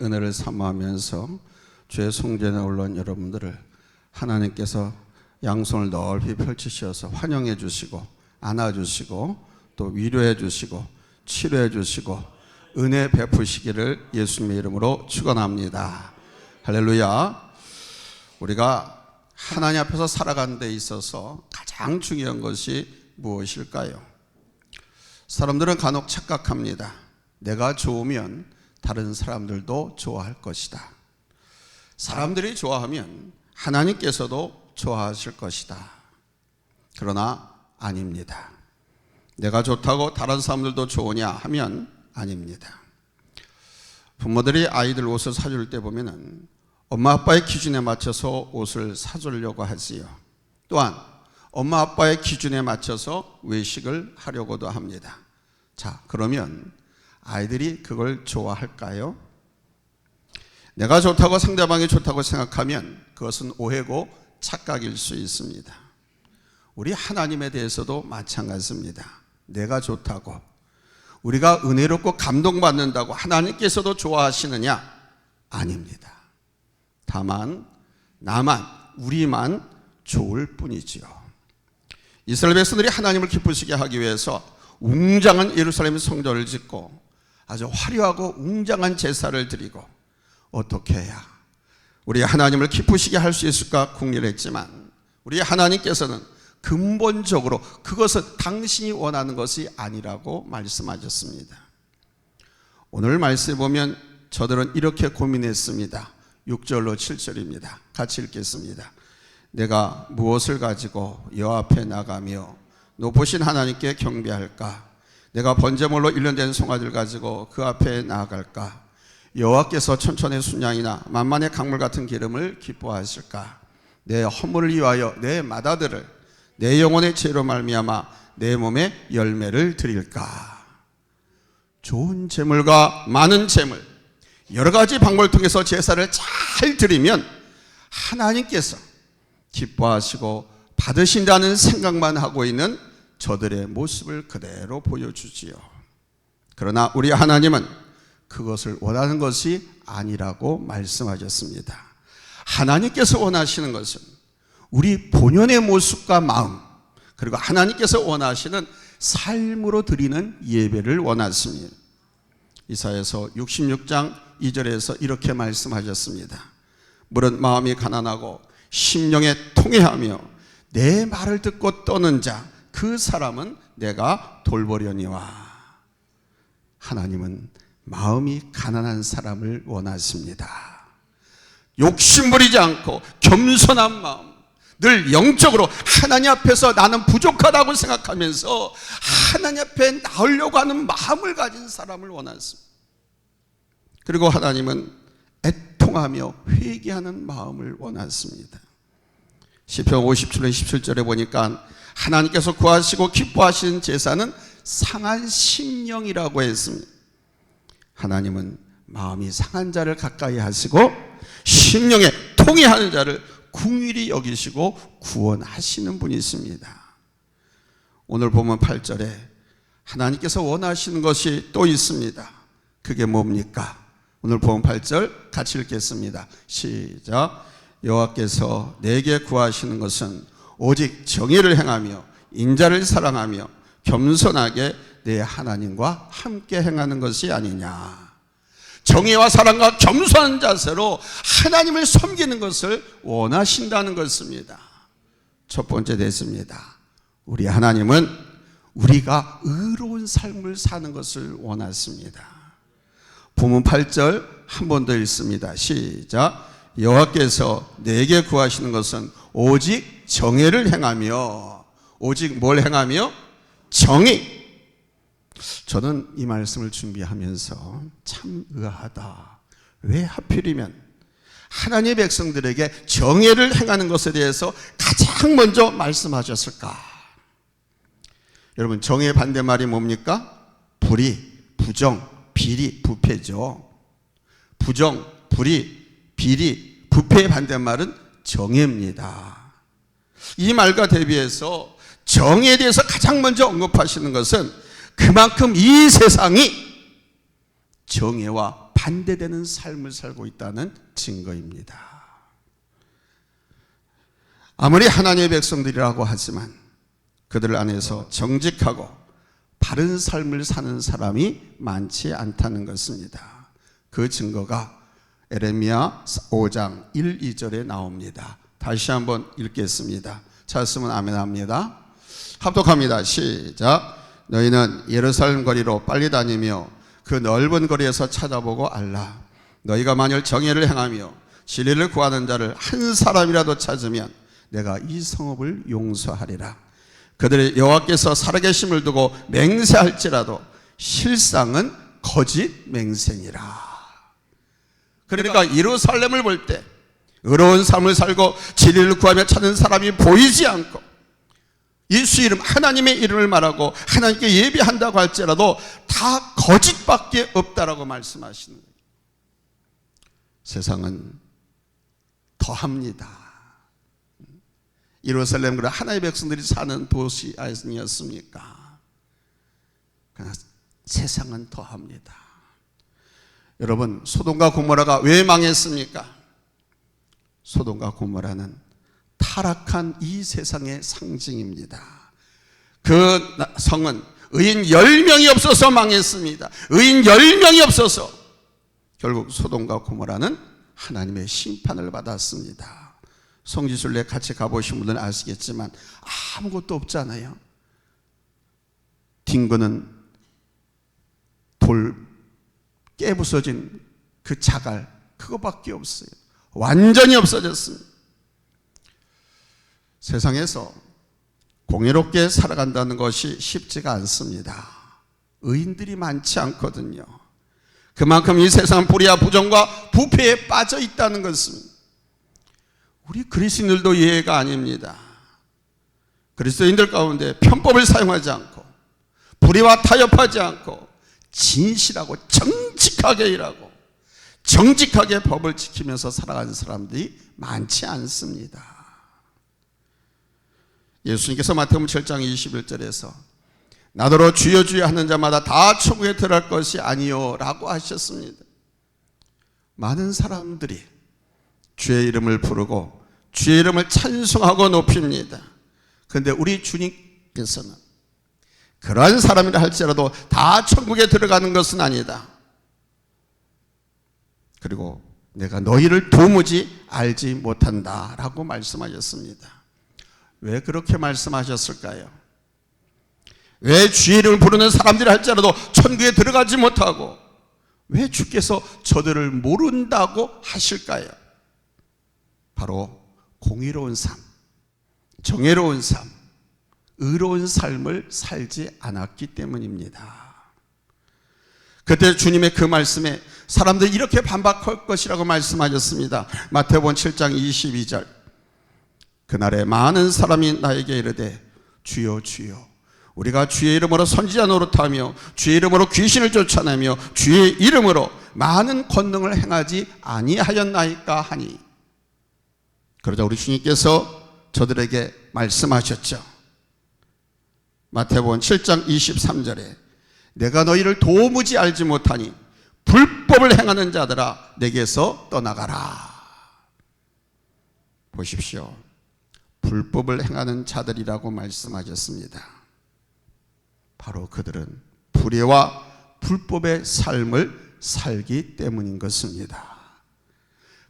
은혜를 사모하면서 주의 성전에 올라온 여러분들을 하나님께서 양손을 넓이 펼치셔서 환영해 주시고 안아주시고 또 위로해 주시고 치료해 주시고 은혜 베푸시기를 예수님의 이름으로 축원합니다. 할렐루야. 우리가 하나님 앞에서 살아가는 데 있어서 가장 중요한 것이 무엇일까요? 사람들은 간혹 착각합니다. 내가 좋으면 다른 사람들도 좋아할 것이다. 사람들이 좋아하면 하나님께서도 좋아하실 것이다. 그러나 아닙니다. 내가 좋다고 다른 사람들도 좋으냐 하면 아닙니다. 부모들이 아이들 옷을 사줄 때 보면은 엄마 아빠의 기준에 맞춰서 옷을 사주려고 하지요. 또한 엄마 아빠의 기준에 맞춰서 외식을 하려고도 합니다. 자, 그러면 아이들이 그걸 좋아할까요? 내가 좋다고 상대방이 좋다고 생각하면 그것은 오해고 착각일 수 있습니다. 우리 하나님에 대해서도 마찬가지입니다. 내가 좋다고, 우리가 은혜롭고 감동받는다고 하나님께서도 좋아하시느냐? 아닙니다. 다만 나만, 우리만 좋을 뿐이지요. 이스라엘 백성들이 하나님을 기쁘시게 하기 위해서 웅장한 예루살렘 성전을 짓고 아주 화려하고 웅장한 제사를 드리고 어떻게 해야 우리 하나님을 기쁘시게 할 수 있을까 궁리했지만 우리 하나님께서는 근본적으로 그것은 당신이 원하는 것이 아니라고 말씀하셨습니다. 오늘 말씀에 보면 저들은 이렇게 고민했습니다. 6절로 7절입니다. 같이 읽겠습니다. 내가 무엇을 가지고 여호와 앞에 나가며 높으신 하나님께 경배할까? 내가 번제물로 1년 된 송아지를 가지고 그 앞에 나아갈까? 여호와께서 천천의 순양이나 만만의 강물 같은 기름을 기뻐하실까? 내 허물을 위하여 내 맏아들을 내 영혼의 죄로 말미암아 내 몸에 열매를 드릴까? 좋은 제물과 많은 제물, 여러 가지 방법을 통해서 제사를 잘 드리면 하나님께서 기뻐하시고 받으신다는 생각만 하고 있는 저들의 모습을 그대로 보여주지요. 그러나 우리 하나님은 그것을 원하는 것이 아니라고 말씀하셨습니다. 하나님께서 원하시는 것은 우리 본연의 모습과 마음, 그리고 하나님께서 원하시는 삶으로 드리는 예배를 원하십니다. 이사야서 66장 2절에서 이렇게 말씀하셨습니다. 물은 마음이 가난하고 심령에 통회하며 내 말을 듣고 떠는 자, 그 사람은 내가 돌보려니와. 하나님은 마음이 가난한 사람을 원하십니다. 욕심부리지 않고 겸손한 마음, 늘 영적으로 하나님 앞에서 나는 부족하다고 생각하면서 하나님 앞에 나오려고 하는 마음을 가진 사람을 원하십니다. 그리고 하나님은 애통하며 회개하는 마음을 원하십니다. 시편 57편 17절에 보니까 하나님께서 구하시고 기뻐하시는 제사는 상한 심령이라고 했습니다. 하나님은 마음이 상한 자를 가까이 하시고 심령에 통회하는 자를 긍휼히 여기시고 구원하시는 분이십니다. 오늘 보면 8절에 하나님께서 원하시는 것이 또 있습니다. 그게 뭡니까? 오늘 보면 8절 같이 읽겠습니다. 시작. 여호와께서 내게 구하시는 것은 오직 정의를 행하며 인자를 사랑하며 겸손하게 내 하나님과 함께 행하는 것이 아니냐. 정의와 사랑과 겸손한 자세로 하나님을 섬기는 것을 원하신다는 것입니다. 첫 번째 됐습니다. 우리 하나님은 우리가 의로운 삶을 사는 것을 원하십니다. 본문 8절 한 번 더 읽습니다. 시작. 여호와께서 내게 구하시는 것은 오직 정의를 행하며, 오직 뭘 행하며? 정의. 저는 이 말씀을 준비하면서 참 의아하다. 왜 하필이면 하나님의 백성들에게 정의를 행하는 것에 대해서 가장 먼저 말씀하셨을까? 여러분, 정의의 반대말이 뭡니까? 불의, 부정, 비리, 부패죠. 부정, 불의, 비리, 부패의 반대말은 정의입니다. 이 말과 대비해서 정의에 대해서 가장 먼저 언급하시는 것은 그만큼 이 세상이 정의와 반대되는 삶을 살고 있다는 증거입니다. 아무리 하나님의 백성들이라고 하지만 그들 안에서 정직하고 바른 삶을 사는 사람이 많지 않다는 것입니다. 그 증거가 에레미야 5장 1, 2절에 나옵니다. 다시 한번 읽겠습니다. 찾았으면 아멘 합니다. 합독합니다. 시작. 너희는 예루살렘 거리로 빨리 다니며 그 넓은 거리에서 찾아보고 알라. 너희가 만일 정의를 행하며 진리를 구하는 자를 한 사람이라도 찾으면 내가 이 성읍을 용서하리라. 그들이 여호와께서 살아계심을 두고 맹세할지라도 실상은 거짓 맹세니라. 그러니까 예루살렘을 볼 때 의로운 삶을 살고 진리를 구하며 찾는 사람이 보이지 않고 예수 이름, 하나님의 이름을 말하고 하나님께 예배한다고 할지라도 다 거짓밖에 없다라고 말씀하시는 거예요. 세상은 더합니다. 예루살렘 그런 하나님의 백성들이 사는 도시 아니었습니까? 그러나 세상은 더합니다. 여러분, 소돔과 고모라가 왜 망했습니까? 소돔과 고모라는 타락한 이 세상의 상징입니다. 그 성은 의인 10명이 없어서 망했습니다. 의인 10명이 없어서 결국 소돔과 고모라는 하나님의 심판을 받았습니다. 성지순례 같이 가보신 분들은 아시겠지만 아무것도 없잖아요. 딩거는 돌 깨부서진 그 자갈 그거밖에 없어요. 완전히 없어졌습니다. 세상에서 공의롭게 살아간다는 것이 쉽지가 않습니다. 의인들이 많지 않거든요. 그만큼 이 세상은 불의와 부정과 부패에 빠져 있다는 것입니다. 우리 그리스도인들도 예외가 아닙니다. 그리스도인들 가운데 편법을 사용하지 않고 불의와 타협하지 않고 진실하고 정직하게 일하고 정직하게 법을 지키면서 살아가는 사람들이 많지 않습니다. 예수님께서 마태복음 7장 21절에서 나더러 주여 주여 하는 자마다 다 천국에 들어갈 것이 아니요 라고 하셨습니다. 많은 사람들이 주의 이름을 부르고 주의 이름을 찬송하고 높입니다. 그런데 우리 주님께서는 그러한 사람이라 할지라도 다 천국에 들어가는 것은 아니다. 그리고 내가 너희를 도무지 알지 못한다 라고 말씀하셨습니다. 왜 그렇게 말씀하셨을까요? 왜 주의 이름을 부르는 사람들이 할지라도 천국에 들어가지 못하고 왜 주께서 저들을 모른다고 하실까요? 바로 공의로운 삶, 정의로운 삶, 의로운 삶을 살지 않았기 때문입니다. 그때 주님의 그 말씀에 사람들이 이렇게 반박할 것이라고 말씀하셨습니다. 마태복음 7장 22절 그날에 많은 사람이 나에게 이르되 주여 주여 우리가 주의 이름으로 선지자 노릇하며 주의 이름으로 귀신을 쫓아내며 주의 이름으로 많은 권능을 행하지 아니하였나이까 하니 그러자 우리 주님께서 저들에게 말씀하셨죠. 마태복음 7장 23절에 내가 너희를 도무지 알지 못하니 불법을 행하는 자들아 내게서 떠나가라. 보십시오. 불법을 행하는 자들이라고 말씀하셨습니다. 바로 그들은 불의와 불법의 삶을 살기 때문인 것입니다.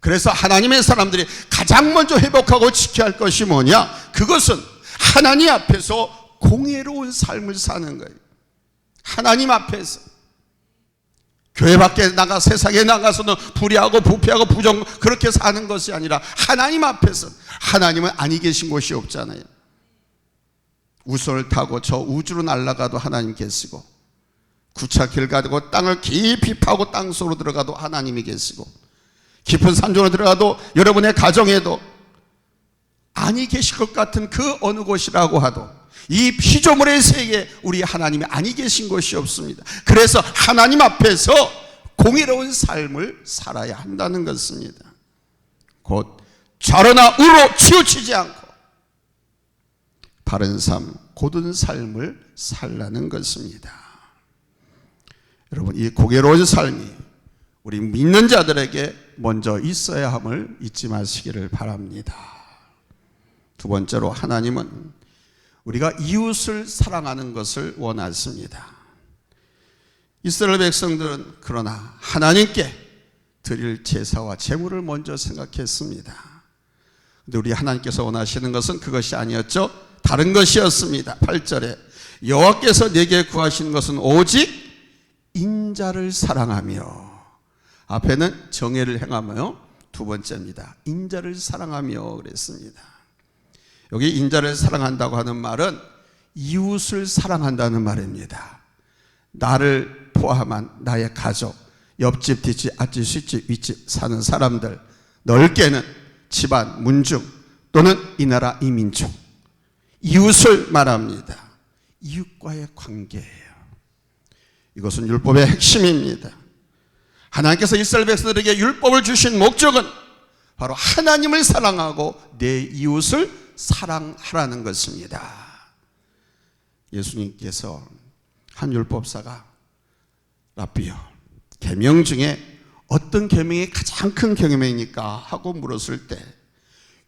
그래서 하나님의 사람들이 가장 먼저 회복하고 지켜야 할 것이 뭐냐? 그것은 하나님 앞에서 공의로운 삶을 사는 거예요. 하나님 앞에서. 교회 밖에 나가 세상에 나가서는 불의하고 부패하고 부정 그렇게 사는 것이 아니라 하나님 앞에서. 하나님은 아니 계신 곳이 없잖아요. 우선을 타고 저 우주로 날아가도 하나님 계시고 구차길 가고 땅을 깊이 파고 땅속으로 들어가도 하나님이 계시고 깊은 산중으로 들어가도 여러분의 가정에도 아니 계실 것 같은 그 어느 곳이라고 하도 이 피조물의 세계에 우리 하나님이 아니 계신 곳이 없습니다. 그래서 하나님 앞에서 공의로운 삶을 살아야 한다는 것입니다. 곧 좌로나 우로 치우치지 않고 바른 삶, 고든 삶을 살라는 것입니다. 여러분, 이 공의로운 삶이 우리 믿는 자들에게 먼저 있어야 함을 잊지 마시기를 바랍니다. 두 번째로 하나님은 우리가 이웃을 사랑하는 것을 원하십니다. 이스라엘 백성들은 그러나 하나님께 드릴 제사와 제물을 먼저 생각했습니다. 그런데 우리 하나님께서 원하시는 것은 그것이 아니었죠. 다른 것이었습니다. 8절에 여호와께서 내게 구하시는 것은 오직 인자를 사랑하며, 앞에는 정의를 행하며, 두 번째입니다. 인자를 사랑하며 그랬습니다. 여기 인자를 사랑한다고 하는 말은 이웃을 사랑한다는 말입니다. 나를 포함한 나의 가족, 옆집, 뒷집, 앞집, 뒷집, 윗집 사는 사람들, 넓게는 집안, 문중 또는 이 나라, 이 민족, 이웃을 말합니다. 이웃과의 관계예요. 이것은 율법의 핵심입니다. 하나님께서 이스라엘 백성들에게 율법을 주신 목적은 바로 하나님을 사랑하고 내 이웃을 사랑하라는 것입니다. 예수님께서 한 율법사가 라비요, 계명 중에 어떤 계명이 가장 큰 계명입니까? 하고 물었을 때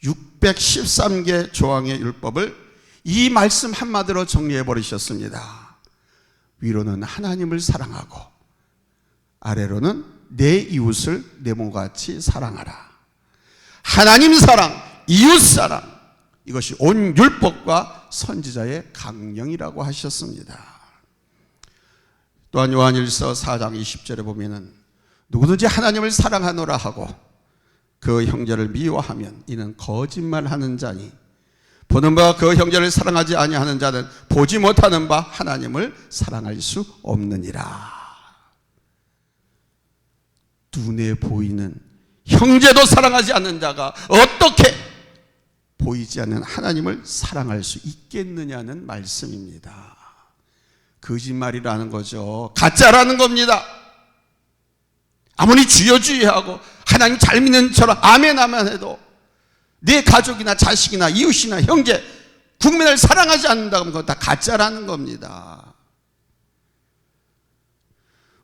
613개 조항의 율법을 이 말씀 한마디로 정리해 버리셨습니다. 위로는 하나님을 사랑하고 아래로는 내 이웃을 내 몸과 같이 사랑하라. 하나님 사랑, 이웃 사랑, 이것이 온 율법과 선지자의 강령이라고 하셨습니다. 또한 요한일서 4장 20절에 보면은 누구든지 하나님을 사랑하노라 하고 그 형제를 미워하면 이는 거짓말하는 자니 보는 바와 그 형제를 사랑하지 아니하는 자는 보지 못하는 바 하나님을 사랑할 수 없느니라. 눈에 보이는 형제도 사랑하지 않는 자가 어떻게 보이지 않는 하나님을 사랑할 수 있겠느냐는 말씀입니다. 거짓말이라는 거죠. 가짜라는 겁니다. 아무리 주여 주여하고 하나님 잘 믿는 처럼 아멘 아멘 해도 내 가족이나 자식이나 이웃이나 형제, 국민을 사랑하지 않는다고 하면 그건 다 가짜라는 겁니다.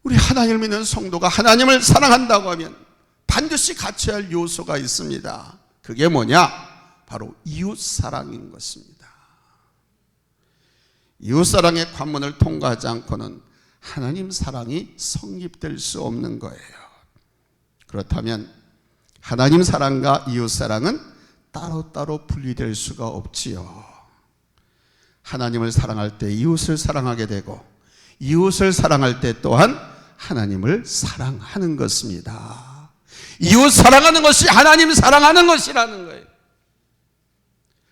우리 하나님을 믿는 성도가 하나님을 사랑한다고 하면 반드시 갖춰야 할 요소가 있습니다. 그게 뭐냐? 바로 이웃사랑인 것입니다. 이웃사랑의 관문을 통과하지 않고는 하나님 사랑이 성립될 수 없는 거예요. 그렇다면 하나님 사랑과 이웃사랑은 따로따로 분리될 수가 없지요. 하나님을 사랑할 때 이웃을 사랑하게 되고 이웃을 사랑할 때 또한 하나님을 사랑하는 것입니다. 이웃 사랑하는 것이 하나님 사랑하는 것이라는 거예요.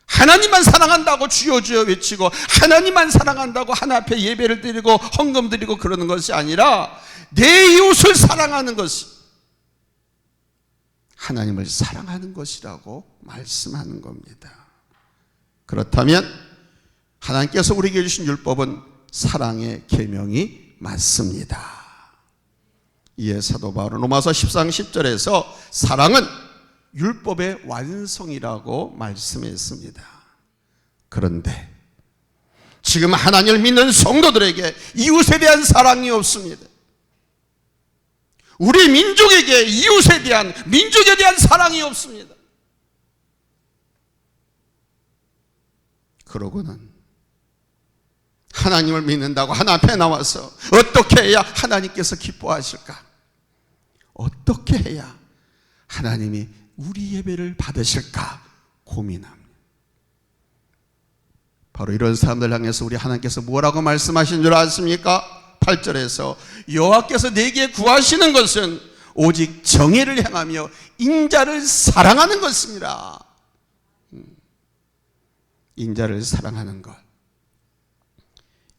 하나님만 사랑한다고 주여 주여 외치고 하나님만 사랑한다고 하나 앞에 예배를 드리고 헌금 드리고 그러는 것이 아니라 내 이웃을 사랑하는 것이 하나님을 사랑하는 것이라고 말씀하는 겁니다. 그렇다면 하나님께서 우리에게 주신 율법은 사랑의 계명이 맞습니다. 이에 사도 바울은 로마서 14장 10절에서 사랑은 율법의 완성이라고 말씀했습니다. 그런데 지금 하나님을 믿는 성도들에게 이웃에 대한 사랑이 없습니다. 우리 민족에게 이웃에 대한, 민족에 대한 사랑이 없습니다. 그러고는 하나님을 믿는다고 하나 앞에 나와서 어떻게 해야 하나님께서 기뻐하실까? 어떻게 해야 하나님이 우리 예배를 받으실까 고민합니다. 바로 이런 사람들 향해서 우리 하나님께서 뭐라고 말씀하신 줄 아십니까? 8절에서 여호와께서 내게 구하시는 것은 오직 정의를 행하며 인자를 사랑하는 것입니다. 인자를 사랑하는 것,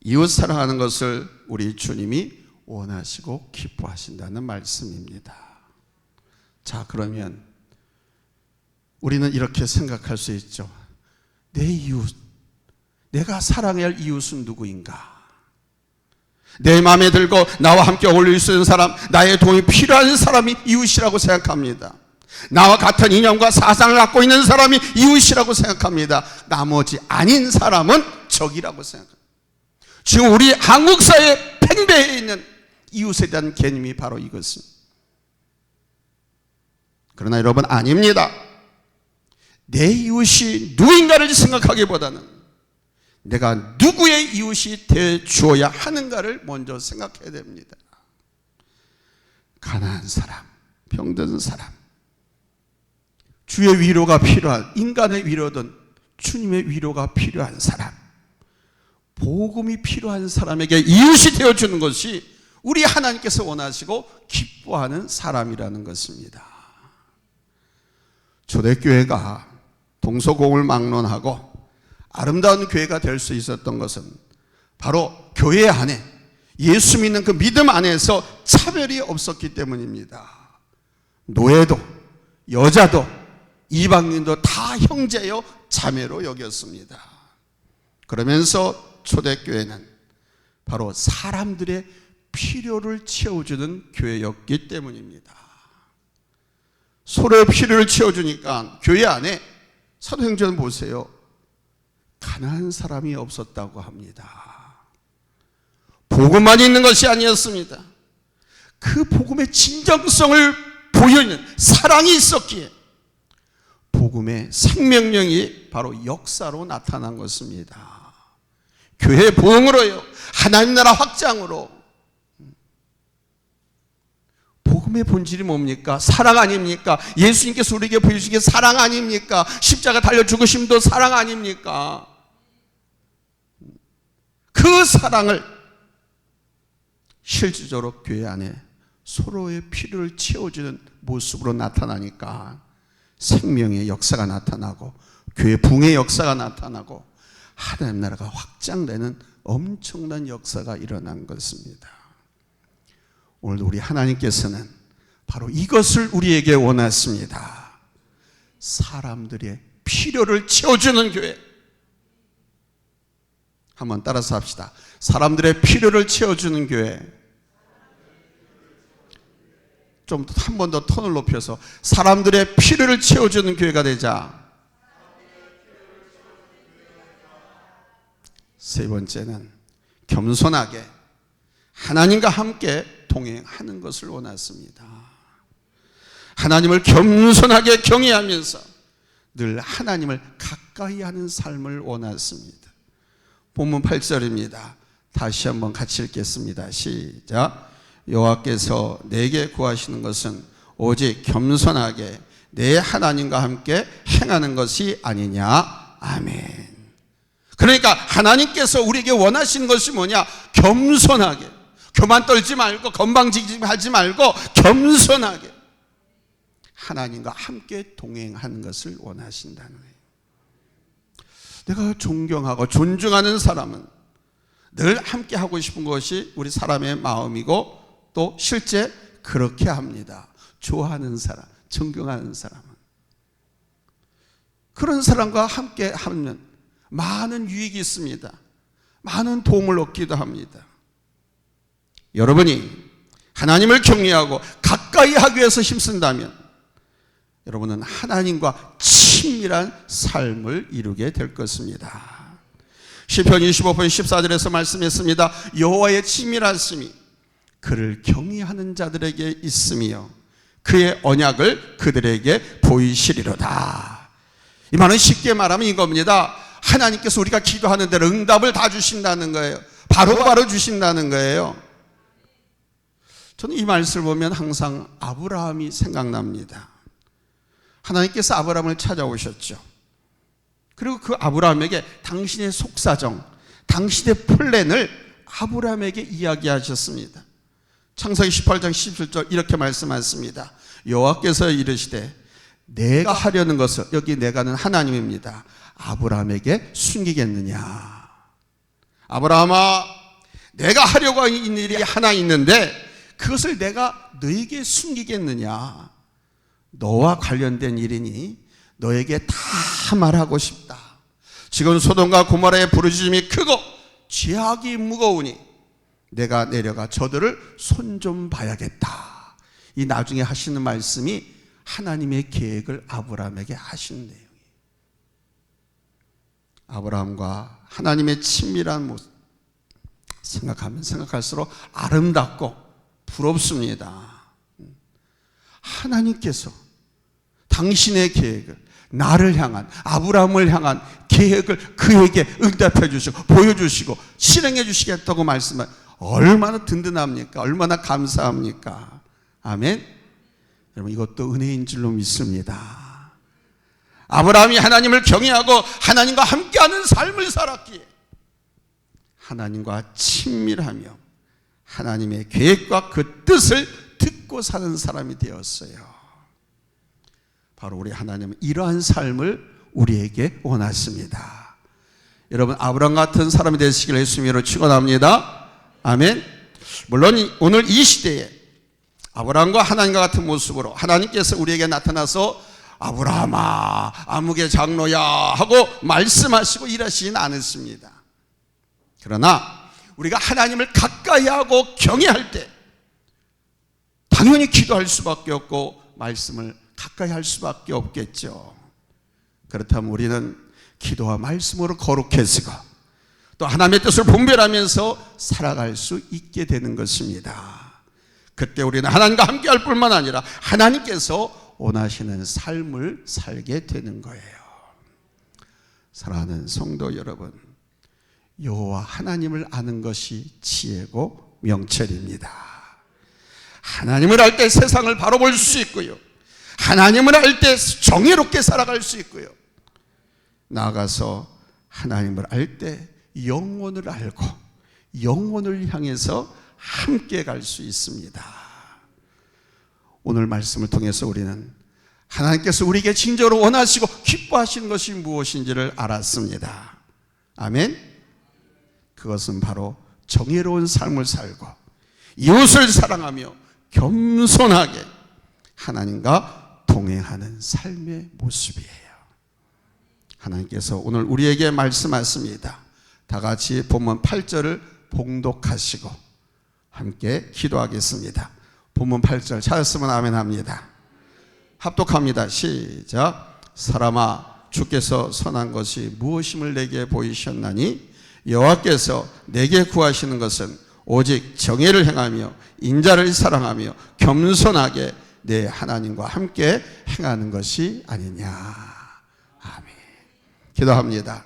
이웃 사랑하는 것을 우리 주님이 원하시고 기뻐하신다는 말씀입니다. 자, 그러면 우리는 이렇게 생각할 수 있죠. 내 이웃, 내가 사랑해야 할 이웃은 누구인가? 내 마음에 들고 나와 함께 어울릴 수 있는 사람, 나의 도움이 필요한 사람이 이웃이라고 생각합니다. 나와 같은 이념과 사상을 갖고 있는 사람이 이웃이라고 생각합니다. 나머지 아닌 사람은 적이라고 생각합니다. 지금 우리 한국 사회에 팽배해 있는 이웃에 대한 개념이 바로 이것입니다. 그러나 여러분, 아닙니다. 내 이웃이 누구인가를 생각하기보다는 내가 누구의 이웃이 되어 주어야 하는가를 먼저 생각해야 됩니다. 가난한 사람, 병든 사람, 주의 위로가 필요한, 인간의 위로든 주님의 위로가 필요한 사람, 복음이 필요한 사람에게 이웃이 되어주는 것이 우리 하나님께서 원하시고 기뻐하는 사람이라는 것입니다. 초대교회가 동서고을 막론하고 아름다운 교회가 될 수 있었던 것은 바로 교회 안에, 예수 믿는 그 믿음 안에서 차별이 없었기 때문입니다. 노예도 여자도 이방인도 다 형제요 자매로 여겼습니다. 그러면서 초대교회는 바로 사람들의 필요를 채워주는 교회였기 때문입니다. 서로의 필요를 채워주니까 교회 안에, 사도행전 보세요, 가난한 사람이 없었다고 합니다. 복음만 있는 것이 아니었습니다. 그 복음의 진정성을 보여주는 사랑이 있었기에 복음의 생명력이 바로 역사로 나타난 것입니다. 교회 부흥으로요, 하나님 나라 확장으로. 복음의 본질이 뭡니까? 사랑 아닙니까? 예수님께서 우리에게 보여주신 게 사랑 아닙니까? 십자가 달려 죽으심도 사랑 아닙니까? 그 사랑을 실질적으로 교회 안에 서로의 필요를 채워주는 모습으로 나타나니까 생명의 역사가 나타나고 교회 부흥의 역사가 나타나고 하나님 나라가 확장되는 엄청난 역사가 일어난 것입니다. 오늘 우리 하나님께서는 바로 이것을 우리에게 원하십니다. 사람들의 필요를 채워주는 교회. 한번 따라서 합시다. 사람들의 필요를 채워주는 교회. 좀 한 번 더 톤을 높여서 사람들의 필요를 채워주는 교회가 되자. 세 번째는 겸손하게 하나님과 함께 동행하는 것을 원했습니다. 하나님을 겸손하게 경외하면서 늘 하나님을 가까이 하는 삶을 원했습니다. 본문 8절입니다. 다시 한번 같이 읽겠습니다. 시작. 여호와께서 내게 구하시는 것은 오직 겸손하게 내 하나님과 함께 행하는 것이 아니냐. 아멘. 그러니까 하나님께서 우리에게 원하시는 것이 뭐냐? 겸손하게, 교만 떨지 말고 건방지지 말고 겸손하게 하나님과 함께 동행하는 것을 원하신다는 거예요. 내가 존경하고 존중하는 사람은 늘 함께 하고 싶은 것이 우리 사람의 마음이고 또 실제 그렇게 합니다. 좋아하는 사람, 존경하는 사람은 그런 사람과 함께 하면 많은 유익이 있습니다. 많은 도움을 얻기도 합니다. 여러분이 하나님을 경외하고 가까이 하기 위해서 힘쓴다면 여러분은 하나님과 친밀한 삶을 이루게 될 것입니다. 시편 25편 14절에서 말씀했습니다. 여호와의 친밀하심이 그를 경외하는 자들에게 있으며 그의 언약을 그들에게 보이시리로다. 이 말은 쉽게 말하면 이겁니다. 하나님께서 우리가 기도하는 대로 응답을 다 주신다는 거예요. 바로바로 주신다는 거예요. 저는 이 말씀을 보면 항상 아브라함이 생각납니다. 하나님께서 아브라함을 찾아오셨죠. 그리고 그 아브라함에게 당신의 속사정, 당신의 플랜을 아브라함에게 이야기하셨습니다. 창세기 18장 17절 이렇게 말씀하십니다. 여호와께서 이르시되 내가 하려는 것을, 여기 내가는 하나님입니다, 아브라함에게 숨기겠느냐. 아브라함아, 내가 하려고 하는 일이 하나 있는데 그것을 내가 너에게 숨기겠느냐. 너와 관련된 일이니 너에게 다 말하고 싶다. 지금 소돔과 고모라의 부르짖음이 크고 죄악이 무거우니 내가 내려가 저들을 손 좀 봐야겠다. 이 나중에 하시는 말씀이 하나님의 계획을 아브라함에게 하신 내용이에요. 아브라함과 하나님의 친밀한 모습 생각하면 생각할수록 아름답고 부럽습니다. 하나님께서 당신의 계획을, 나를 향한, 아브라함을 향한 계획을 그에게 응답해 주시고 보여주시고 실행해 주시겠다고 말씀하면 얼마나 든든합니까? 얼마나 감사합니까? 아멘. 여러분, 이것도 은혜인 줄로 믿습니다. 아브라함이 하나님을 경외하고 하나님과 함께하는 삶을 살았기에 하나님과 친밀하며 하나님의 계획과 그 뜻을 듣고 사는 사람이 되었어요. 바로 우리 하나님은 이러한 삶을 우리에게 원하십니다. 여러분, 아브라함 같은 사람이 되시기를 예수님으로 축원합니다. 아멘. 물론 오늘 이 시대에 아브라함과 하나님과 같은 모습으로 하나님께서 우리에게 나타나서 아브라함아 아무개 장로야 하고 말씀하시고 일하시진 않으십니다. 그러나 우리가 하나님을 가까이 하고 경외할 때 당연히 기도할 수밖에 없고 말씀을 가까이 할 수밖에 없겠죠. 그렇다면 우리는 기도와 말씀으로 거룩해지고 또 하나님의 뜻을 분별하면서 살아갈 수 있게 되는 것입니다. 그때 우리는 하나님과 함께할 뿐만 아니라 하나님께서 원하시는 삶을 살게 되는 거예요. 사랑하는 성도 여러분, 여호와 하나님을 아는 것이 지혜고 명철입니다. 하나님을 알 때 세상을 바로 볼 수 있고요, 하나님을 알 때 정의롭게 살아갈 수 있고요, 나아가서 하나님을 알 때 영혼을 알고 영혼을 향해서 함께 갈 수 있습니다. 오늘 말씀을 통해서 우리는 하나님께서 우리에게 진정으로 원하시고 기뻐하시는 것이 무엇인지를 알았습니다. 아멘. 그것은 바로 정의로운 삶을 살고 이웃을 사랑하며 겸손하게 하나님과 동행하는 삶의 모습이에요. 하나님께서 오늘 우리에게 말씀하십니다. 다 같이 본문 8절을 봉독하시고 함께 기도하겠습니다. 본문 8절 찾았으면 아멘 합니다. 합독합니다. 시작. 사람아, 주께서 선한 것이 무엇임을 내게 보이셨나니 여호와께서 내게 구하시는 것은 오직 정의를 행하며 인자를 사랑하며 겸손하게 내 하나님과 함께 행하는 것이 아니냐. 아멘. 기도합니다.